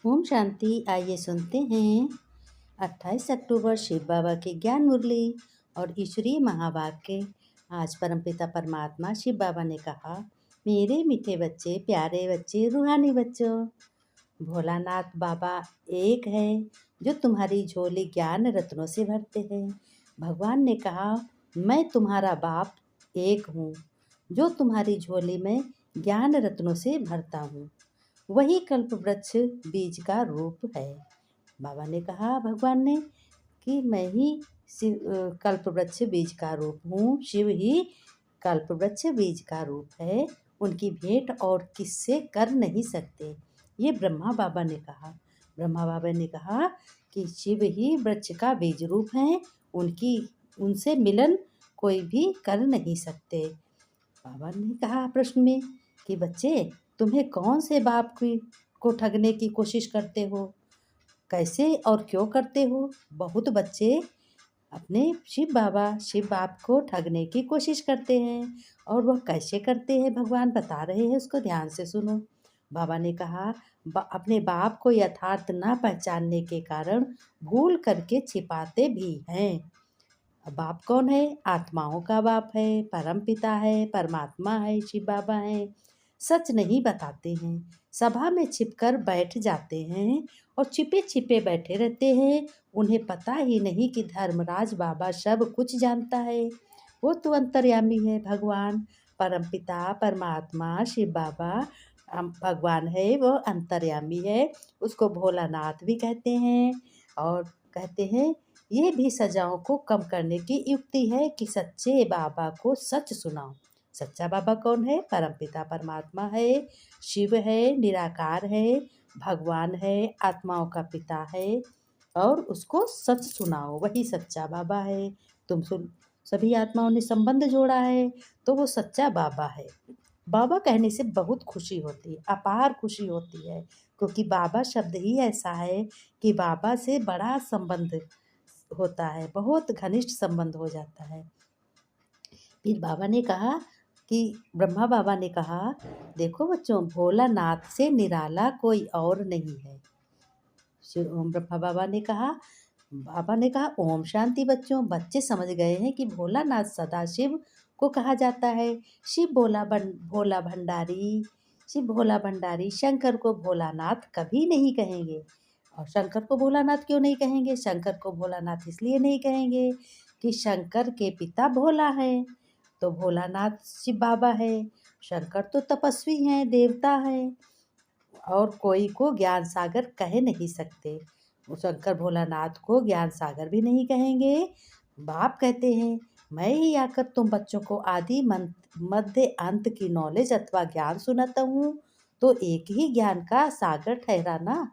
ओम शांति। आइए सुनते हैं 28 अक्टूबर शिव बाबा की ज्ञान मुरली और ईश्वरीय महावाक्य। आज परमपिता परमात्मा शिव बाबा ने कहा, मेरे मीठे बच्चे, प्यारे बच्चे, रूहानी बच्चों, भोलानाथ बाबा एक है जो तुम्हारी झोली ज्ञान रत्नों से भरते हैं। भगवान ने कहा, मैं तुम्हारा बाप एक हूँ जो तुम्हारी झोली में ज्ञान रत्नों से भरता हूँ। वही कल्प वृक्ष बीज का रूप है। बाबा ने कहा, भगवान ने, कि मैं ही कल्प वृक्ष बीज का रूप हूँ। शिव ही कल्प वृक्ष बीज का रूप है। उनकी भेंट और किससे कर नहीं सकते। ये ब्रह्मा बाबा ने कहा। ब्रह्मा बाबा ने कहा कि शिव ही वृक्ष का बीज रूप हैं। उनसे मिलन कोई भी कर नहीं सकते। बाबा ने कहा प्रश्न में कि बच्चे, तुम्हें कौन से बाप को ठगने की कोशिश करते हो? कैसे और क्यों करते हो? बहुत बच्चे अपने शिव बाप को ठगने की कोशिश करते हैं। और वह कैसे करते हैं भगवान बता रहे हैं, उसको ध्यान से सुनो। बाबा ने कहा, अपने बाप को यथार्थ ना पहचानने के कारण भूल करके छिपाते भी हैं। बाप कौन है? आत्माओं का बाप है, परम पिता है, परमात्मा है, शिव बाबा है। सच नहीं बताते हैं, सभा में छिपकर बैठ जाते हैं और छिपे छिपे बैठे रहते हैं। उन्हें पता ही नहीं कि धर्मराज बाबा सब कुछ जानता है। वो तो अंतर्यामी है, भगवान परम पिता परमात्मा शिव बाबा भगवान है, वो अंतर्यामी है। उसको भोलानाथ भी कहते हैं। और कहते हैं, ये भी सजाओं को कम करने की युक्ति है कि सच्चे बाबा को सच सुनाओ। सच्चा बाबा कौन है? परमपिता परमात्मा है, शिव है, निराकार है, भगवान है, आत्माओं का पिता है। और उसको सच सुनाओ, वही सच्चा बाबा है। तुम सभी आत्माओं ने संबंध जोड़ा है तो वो सच्चा बाबा है। बाबा कहने से बहुत खुशी होती है, अपार खुशी होती है, क्योंकि बाबा शब्द ही ऐसा है कि बाबा से बड़ा संबंध होता है, बहुत घनिष्ठ संबंध हो जाता है। फिर बाबा ने कहा कि ब्रह्मा बाबा ने कहा, देखो बच्चों, भोलानाथ से निराला कोई और नहीं है। ब्रह्मा बाबा ने कहा ओम शांति। बच्चों, बच्चे समझ गए हैं कि भोलानाथ सदाशिव को कहा जाता है। शिव भोला भंडारी, शिव भोला भंडारी। शंकर को भोलानाथ कभी नहीं कहेंगे। और शंकर को भोलानाथ क्यों नहीं कहेंगे? शंकर को भोलानाथ इसलिए नहीं कहेंगे कि शंकर के पिता भोला है, तो भोलानाथ शिव बाबा है। शंकर तो तपस्वी हैं, देवता हैं, और कोई को ज्ञान सागर कह नहीं सकते। शंकर भोलानाथ को ज्ञान सागर भी नहीं कहेंगे। बाप कहते हैं, मैं ही आकर तुम बच्चों को आदि मध्य अंत की नॉलेज अथवा ज्ञान सुनाता हूँ, तो एक ही ज्ञान का सागर ठहराना।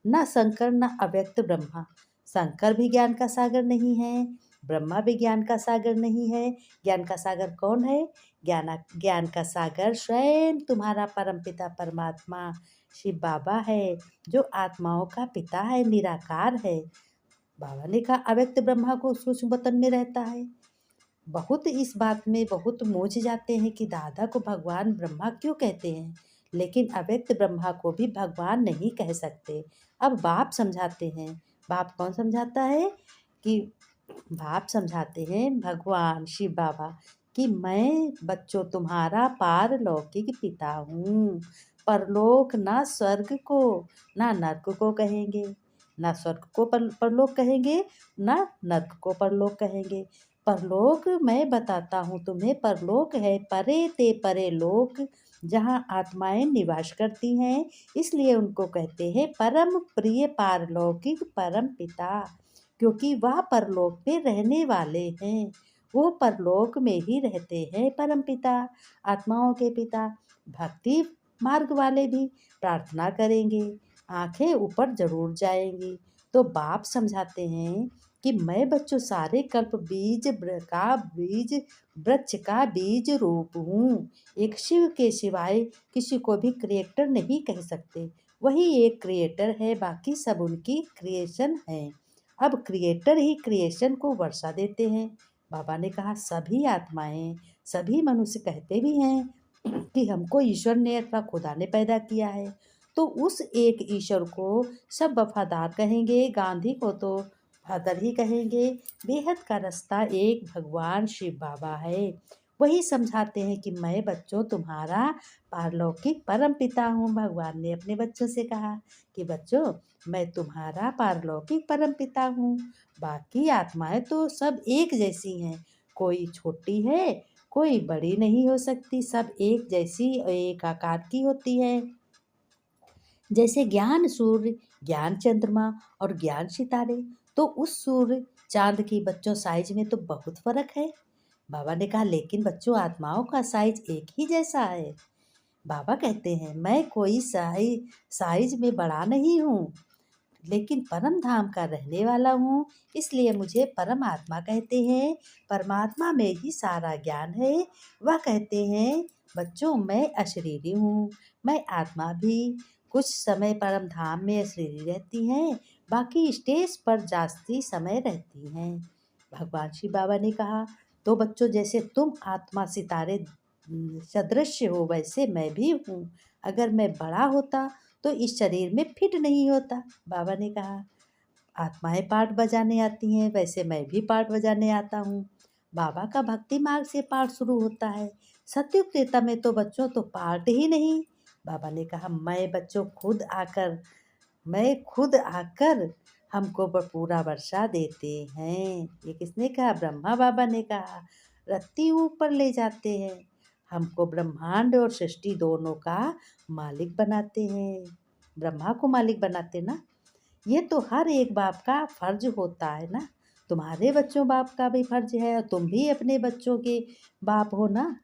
ना शंकर ना अव्यक्त ब्रह्मा। शंकर भी ज्ञान का सागर नहीं है, ब्रह्मा भी ज्ञान का सागर नहीं है। ज्ञान का सागर कौन है? ज्ञान का सागर स्वयं तुम्हारा परमपिता परमात्मा शिव बाबा है, जो आत्माओं का पिता है, निराकार है। बाबा ने कहा, अव्यक्त ब्रह्मा को सूक्ष्म वतन में रहता है। बहुत इस बात में बहुत मूझ जाते हैं कि दादा को भगवान ब्रह्मा क्यों कहते हैं, लेकिन अव्यक्त ब्रह्मा को भी भगवान नहीं कह सकते। अब बाप समझाते हैं। बाप कौन समझाता है? कि बाप समझाते हैं, भगवान शिव बाबा, कि मैं बच्चों तुम्हारा पारलौकिक पिता हूँ। परलोक ना स्वर्ग को ना नर्क को कहेंगे, ना स्वर्ग को परलोक कहेंगे, ना नर्क को परलोक कहेंगे। परलोक मैं बताता हूँ तुम्हें, परलोक है परे ते परे लोक, जहाँ आत्माएं निवास करती हैं। इसलिए उनको कहते हैं परम प्रिय पारलौकिक परम पिता, क्योंकि वह परलोक में रहने वाले हैं। वो परलोक में ही रहते हैं परम पिता, आत्माओं के पिता। भक्ति मार्ग वाले भी प्रार्थना करेंगे, आंखें ऊपर जरूर जाएंगी। तो बाप समझाते हैं कि मैं बच्चों सारे कल्प वृक्ष का बीज रूप हूँ। एक शिव के सिवाय किसी को भी क्रिएटर नहीं कह सकते। वही एक क्रिएटर है, बाकी सब उनकी क्रिएशन है। अब क्रिएटर ही क्रिएशन को वर्षा देते हैं। बाबा ने कहा, सभी आत्माएं, सभी मनुष्य कहते भी हैं कि हमको ईश्वर ने अथवा खुदा ने पैदा किया है। तो उस एक ईश्वर को सब वफादार कहेंगे। गांधी को तो फादर ही कहेंगे। बेहद का रास्ता एक भगवान शिव बाबा है। वही समझाते हैं कि मैं बच्चों तुम्हारा पारलौकिक परम पिता हूँ। भगवान ने अपने बच्चों से कहा कि बच्चों, मैं तुम्हारा पारलौकिक परम पिता हूँ। बाकी आत्माएं तो सब एक जैसी हैं, कोई छोटी है, कोई बड़ी नहीं हो सकती, सब एक जैसी एक आकार की होती है। जैसे ज्ञान सूर्य, ज्ञान चंद्रमा और ज्ञान सितारे। तो उस सूर्य चांद की बच्चों साइज में तो बहुत फर्क है। बाबा ने कहा लेकिन बच्चों, आत्माओं का साइज एक ही जैसा है। बाबा कहते हैं मैं कोई साइज में बड़ा नहीं हूँ, लेकिन परम धाम का रहने वाला हूँ, इसलिए मुझे परमात्मा कहते हैं। परमात्मा में ही सारा ज्ञान है। वह कहते हैं बच्चों, मैं अशरीरी हूँ, मैं आत्मा भी कुछ समय परम धाम में अशरीरी रहती हैं, बाकी स्टेज पर जास्ती समय रहती हैं। भगवान शिव बाबा ने कहा तो बच्चों, जैसे तुम आत्मा सितारे सदृश हो, वैसे मैं भी हूँ। अगर मैं बड़ा होता तो इस शरीर में फिट नहीं होता। बाबा ने कहा आत्माएं पार्ट बजाने आती हैं, वैसे मैं भी पार्ट बजाने आता हूँ। बाबा का भक्ति मार्ग से पार्ट शुरू होता है। सत्युग त्रेता में तो बच्चों तो पार्ट ही नहीं। बाबा ने कहा मैं खुद आकर हमको पूरा वर्षा देते हैं। ये किसने कहा? ब्रह्मा बाबा ने कहा। रत्ती ऊपर ले जाते हैं, हमको ब्रह्मांड और सृष्टि दोनों का मालिक बनाते हैं। ब्रह्मा को मालिक बनाते ना। ये तो हर एक बाप का फर्ज होता है ना। तुम्हारे बच्चों बाप का भी फर्ज है, और तुम भी अपने बच्चों के बाप हो ना।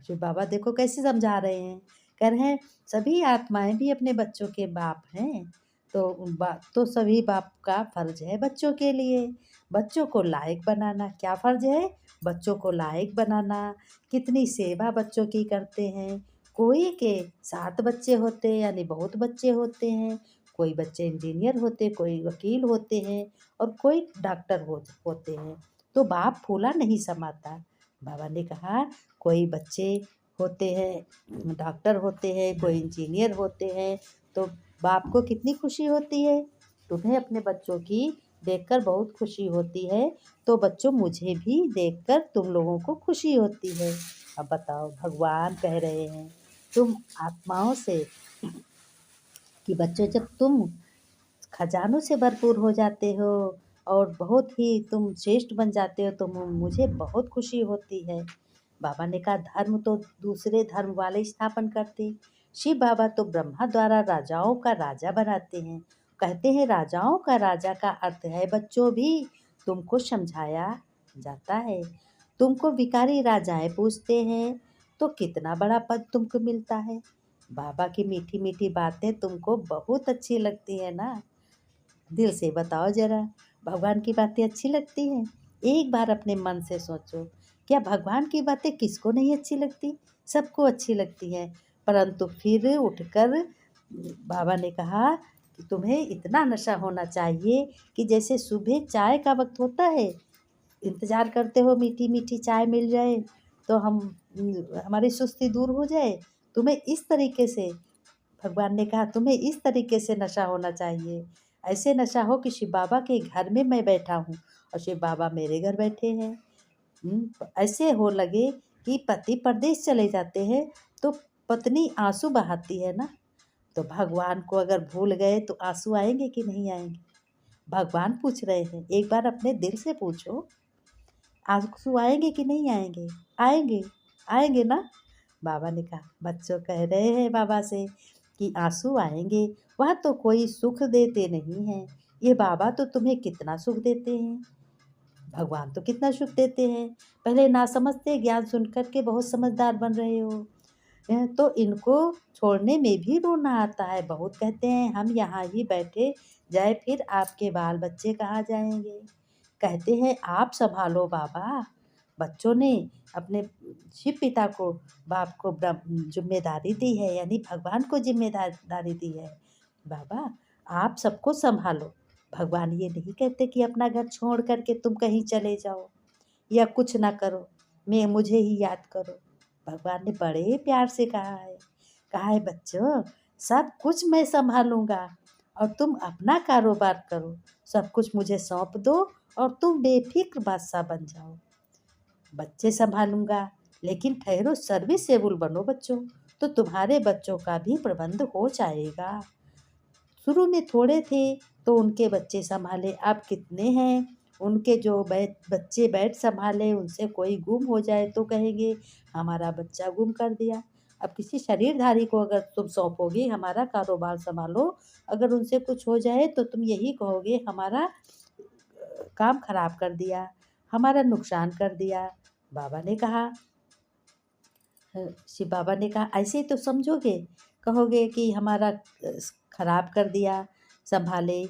शिव बाबा देखो कैसे समझा रहे हैं। कह रहे हैं सभी आत्माएं भी अपने बच्चों के बाप हैं। तो सभी बाप का फर्ज है बच्चों के लिए। बच्चों को लायक बनाना क्या फर्ज है? बच्चों को लायक बनाना। कितनी सेवा बच्चों की करते हैं। कोई के 7 बच्चे होते हैं, यानी बहुत बच्चे होते हैं। कोई बच्चे इंजीनियर होते, कोई वकील होते हैं, और कोई डॉक्टर होते हैं। तो बाप फूला नहीं समाता। बाबा ने कहा कोई बच्चे होते हैं डॉक्टर होते हैं, कोई इंजीनियर होते हैं, तो बाप को कितनी खुशी होती है। तुम्हें अपने बच्चों की देखकर बहुत खुशी होती है, तो बच्चों मुझे भी देखकर तुम लोगों को खुशी होती है। अब बताओ, भगवान कह रहे हैं तुम आत्माओं से कि बच्चों, जब तुम खजानों से भरपूर हो जाते हो और बहुत ही तुम श्रेष्ठ बन जाते हो, तो मुझे बहुत खुशी होती है। बाबा ने कहा धर्म तो दूसरे धर्म वाले स्थापन करते, शिव बाबा तो ब्रह्मा द्वारा राजाओं का राजा बनाते हैं। कहते हैं राजाओं का राजा का अर्थ है बच्चों भी तुमको समझाया जाता है। तुमको भिखारी राजाएं पूछते हैं तो कितना बड़ा पद तुमको मिलता है। बाबा की मीठी मीठी बातें तुमको बहुत अच्छी लगती है ना। दिल से बताओ जरा, भगवान की बातें अच्छी लगती हैं? एक बार अपने मन से सोचो, क्या भगवान की बातें किसको नहीं अच्छी लगती? सबको अच्छी लगती हैं। परंतु फिर उठकर बाबा ने कहा कि तुम्हें इतना नशा होना चाहिए कि जैसे सुबह चाय का वक्त होता है, इंतज़ार करते हो मीठी मीठी चाय मिल जाए तो हमारी सुस्ती दूर हो जाए। तुम्हें इस तरीके से भगवान ने कहा तुम्हें इस तरीके से नशा होना चाहिए। ऐसे नशा हो कि शिव बाबा के घर में मैं बैठा हूँ और शिव बाबा मेरे घर बैठे हैं। ऐसे हो लगे कि पति परदेश चले जाते हैं तो पत्नी आंसू बहाती है ना। तो भगवान को अगर भूल गए तो आंसू आएंगे कि नहीं आएंगे? भगवान पूछ रहे हैं, एक बार अपने दिल से पूछो, आंसू आएंगे कि नहीं आएंगे? आएंगे, आएंगे ना। बाबा ने कहा बच्चों कह रहे हैं बाबा से कि आंसू आएंगे। वह तो कोई सुख देते नहीं हैं, ये बाबा तो तुम्हें कितना सुख देते हैं। भगवान तो कितना सुख देते हैं। पहले ना समझते, ज्ञान सुन कर के बहुत समझदार बन रहे हो। तो इनको छोड़ने में भी रोना आता है। बहुत कहते हैं हम यहाँ ही बैठे जाए, फिर आपके बाल बच्चे कहाँ जाएंगे। कहते हैं आप संभालो बाबा। बच्चों ने अपने शिव पिता को, बाप को जिम्मेदारी दी है, यानी भगवान को जिम्मेदारी दी है। बाबा आप सबको संभालो। भगवान ये नहीं कहते कि अपना घर छोड़ करके तुम कहीं चले जाओ या कुछ ना करो, मुझे ही याद करो। भगवान ने बड़े प्यार से कहा है बच्चों, सब कुछ मैं संभालूंगा और तुम अपना कारोबार करो, सब कुछ मुझे सौंप दो और तुम बेफिक्र बादशाह बन जाओ। बच्चे संभालूंगा, लेकिन ठहरो, सर्विसेबल बनो बच्चों, तो तुम्हारे बच्चों का भी प्रबंध हो जाएगा। शुरू में थोड़े थे तो उनके बच्चे संभाले, अब कितने हैं। उनके जो बच्चे बैठ संभाले, उनसे कोई गुम हो जाए तो कहेंगे हमारा बच्चा गुम कर दिया। अब किसी शरीरधारी को अगर तुम सौंपोगे हमारा कारोबार संभालो, अगर उनसे कुछ हो जाए तो तुम यही कहोगे हमारा काम खराब कर दिया, हमारा नुकसान कर दिया। बाबा ने कहा शिव बाबा ने कहा ऐसे तो समझोगे, कहोगे कि हमारा खराब कर दिया, संभाले,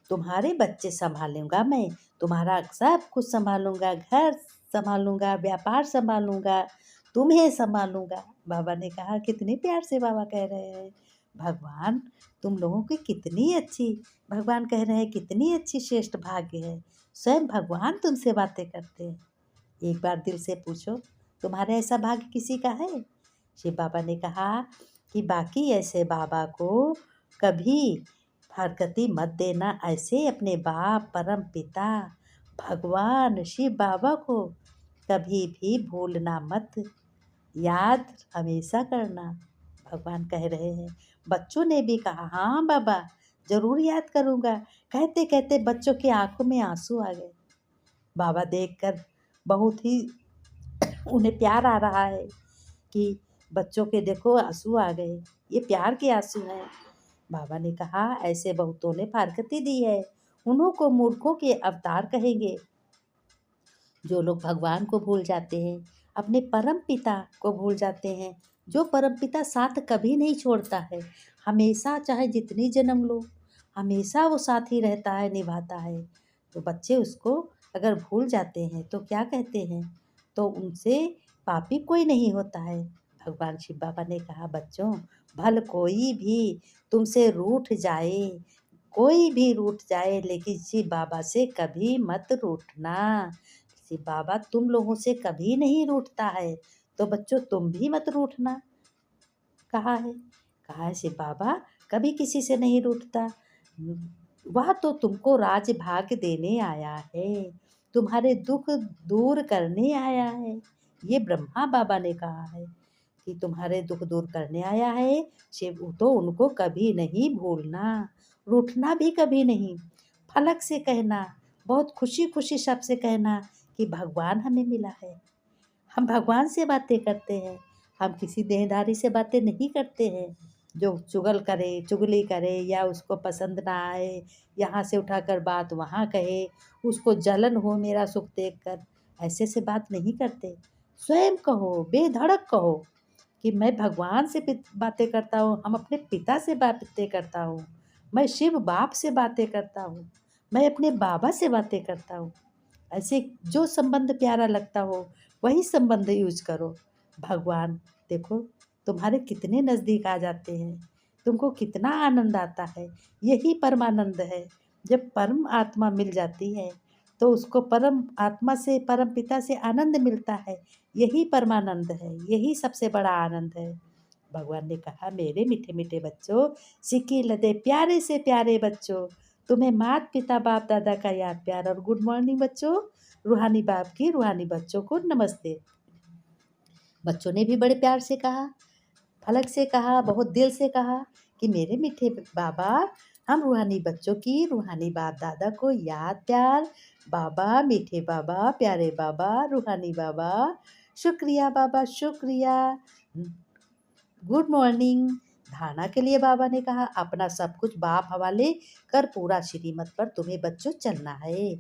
तुम्हारे बच्चे संभालूंगा मैं, तुम्हारा सब कुछ संभालूंगा, घर संभालूंगा, व्यापार संभालूंगा, तुम्हें संभालूंगा। बाबा ने कहा कितने प्यार से बाबा कह रहे हैं, भगवान तुम लोगों की कितनी अच्छी, भगवान कह रहे हैं कितनी अच्छी श्रेष्ठ भाग्य है, स्वयं भगवान तुमसे बातें करते हैं। एक बार दिल से पूछो तुम्हारा ऐसा भाग्य किसी का है। शिव बाबा ने कहा कि बाकी ऐसे बाबा को कभी हरकती मत देना, ऐसे अपने बाप परम पिता भगवान शिव बाबा को कभी भी भूलना मत, याद हमेशा करना। भगवान कह रहे हैं। बच्चों ने भी कहा हाँ बाबा जरूर याद करूँगा। कहते कहते बच्चों की आंखों में आंसू आ गए। बाबा देखकर बहुत ही उन्हें प्यार आ रहा है कि बच्चों के देखो आंसू आ गए, ये प्यार के आंसू हैं। बाबा ने कहा ऐसे बहुतों ने फारकती दी है, उन्हों को मूर्खों के अवतार कहेंगे। जो लोग भगवान को भूल जाते हैं, अपने परम पिता को भूल जाते हैं, जो परम पिता साथ कभी नहीं छोड़ता है, हमेशा चाहे जितनी जन्म लो हमेशा वो साथ ही रहता है, निभाता है। तो बच्चे उसको अगर भूल जाते हैं तो क्या कहते हैं, तो उनसे पापी कोई नहीं होता है। भगवान शिव बाबा ने कहा बच्चों भल कोई भी तुमसे रूठ जाए, कोई भी रूठ जाए, लेकिन शिव बाबा से कभी मत रूठना। शिव बाबा तुम लोगों से कभी नहीं रूठता है, तो बच्चों तुम भी मत रूठना। कहा है शिव बाबा कभी किसी से नहीं रूठता, वह तो तुमको राज भाग देने आया है, तुम्हारे दुख दूर करने आया है। ये ब्रह्मा बाबा ने कहा है कि तुम्हारे दुख दूर करने आया है। शिव तो उनको कभी नहीं भूलना, रूठना भी कभी नहीं। फलक से कहना, बहुत खुशी खुशी सबसे कहना कि भगवान हमें मिला है, हम भगवान से बातें करते हैं, हम किसी देहधारी से बातें नहीं करते हैं जो चुगली करे या उसको पसंद ना आए, यहाँ से उठाकर बात वहाँ कहे, उसको जलन हो मेरा सुख देखकर, ऐसे से बात नहीं करते। स्वयं कहो, बेधड़क कहो कि मैं भगवान से बातें करता हूँ, हम अपने पिता से बातें करता हूँ, मैं शिव बाप से बातें करता हूँ, मैं अपने बाबा से बातें करता हूँ। ऐसे जो संबंध प्यारा लगता हो वही संबंध यूज करो। भगवान देखो तुम्हारे कितने नज़दीक आ जाते हैं, तुमको कितना आनंद आता है। यही परमानंद है। जब परम आत्मा मिल जाती है तो उसको परम आत्मा से परम पिता से आनंद मिलता है, यही परमानंद है, यही सबसे बड़ा आनंद है। भगवान ने कहा मेरे मीठे मीठे बच्चों, सिक्की लदे प्यारे से प्यारे बच्चों, तुम्हें मात पिता बाप दादा का याद प्यार और गुड मॉर्निंग बच्चों। रूहानी बाप की रूहानी बच्चों को नमस्ते। बच्चों ने भी बड़े प्यार से कहा, फलक से कहा, बहुत दिल से कहा कि मेरे मीठे बाबा, हम रूहानी बच्चों की रूहानी बाप दादा को याद प्यार। बाबा मीठे बाबा, प्यारे बाबा, रूहानी बाबा, शुक्रिया बाबा शुक्रिया, गुड मॉर्निंग। धारणा के लिए बाबा ने कहा अपना सब कुछ बाप हवाले कर पूरा श्रीमत पर तुम्हें बच्चों चलना है,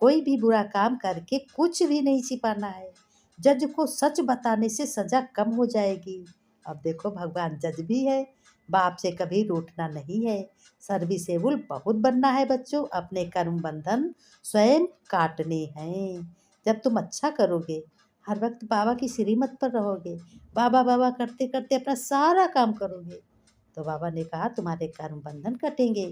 कोई भी बुरा काम करके कुछ भी नहीं छिपाना है। जज को सच बताने से सजा कम हो जाएगी। अब देखो भगवान जज भी है, बाप से कभी रूठना नहीं है। सर्विसेबल बहुत बनना है बच्चों, अपने कर्म बंधन स्वयं काटने हैं। जब तुम अच्छा करोगे, हर वक्त बाबा की श्रीमत पर रहोगे, बाबा बाबा करते करते अपना सारा काम करोगे, तो बाबा ने कहा तुम्हारे कर्म बंधन कटेंगे।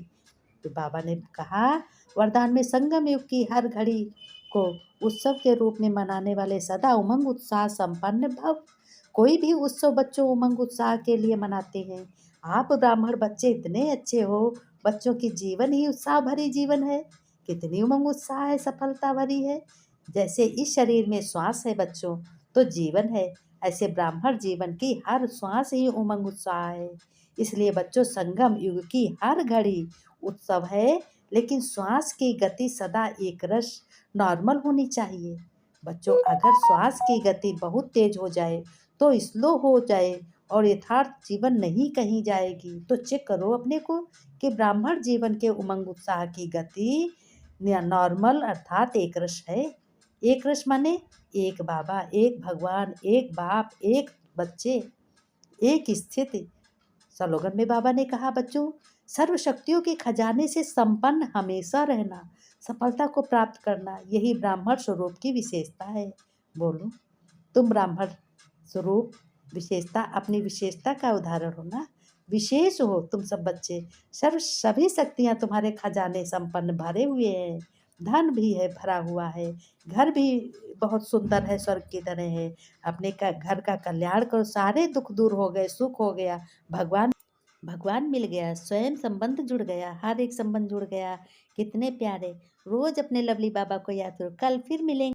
तो बाबा ने कहा वरदान में संगम युग की हर घड़ी को उत्सव के रूप में मनाने वाले सदा उमंग उत्साह संपन्न भव। कोई भी उत्सव बच्चों उमंग उत्साह के लिए मनाते हैं, आप ब्राह्मण बच्चे इतने अच्छे हो, बच्चों की जीवन ही उत्साह भरी जीवन है, कितनी उमंग उत्साह है, सफलता भरी है। जैसे इस शरीर में श्वास है बच्चों, तो जीवन है, ऐसे ब्राह्मण जीवन की हर श्वास ही उमंग उत्साह है। इसलिए बच्चों, संगम युग की हर घड़ी उत्सव है, लेकिन श्वास की गति सदा एक रस नॉर्मल होनी चाहिए। बच्चों, अगर श्वास की गति बहुत तेज हो जाए तो स्लो हो जाए और यथार्थ जीवन नहीं कहीं जाएगी, तो चेक करो अपने को कि ब्राह्मण जीवन के उमंग उत्साह की गति नॉर्मल अर्थात एक रस है। एक रस माने एक बाबा, एक भगवान, एक बाप, एक बच्चे, एक स्थिति। स्लोगन में बाबा ने कहा बच्चों, सर्व शक्तियों के खजाने से संपन्न हमेशा रहना, सफलता को प्राप्त करना, यही ब्राह्मण स्वरूप की विशेषता है। बोलो, तुम ब्राह्मण स्वरूप विशेषता, अपनी विशेषता का उदाहरण हो ना, विशेष हो तुम सब बच्चे। सर्व सभी शक्तियाँ तुम्हारे खजाने संपन्न भरे हुए हैं, धन भी है भरा हुआ है, घर भी बहुत सुंदर है, स्वर्ग की तरह है। अपने का घर का कल्याण करो, सारे दुख दूर हो गए, सुख हो गया, भगवान भगवान मिल गया, स्वयं संबंध जुड़ गया, हर एक संबंध जुड़ गया। कितने प्यारे। रोज अपने लवली बाबा को याद करो। कल फिर मिलेंगे।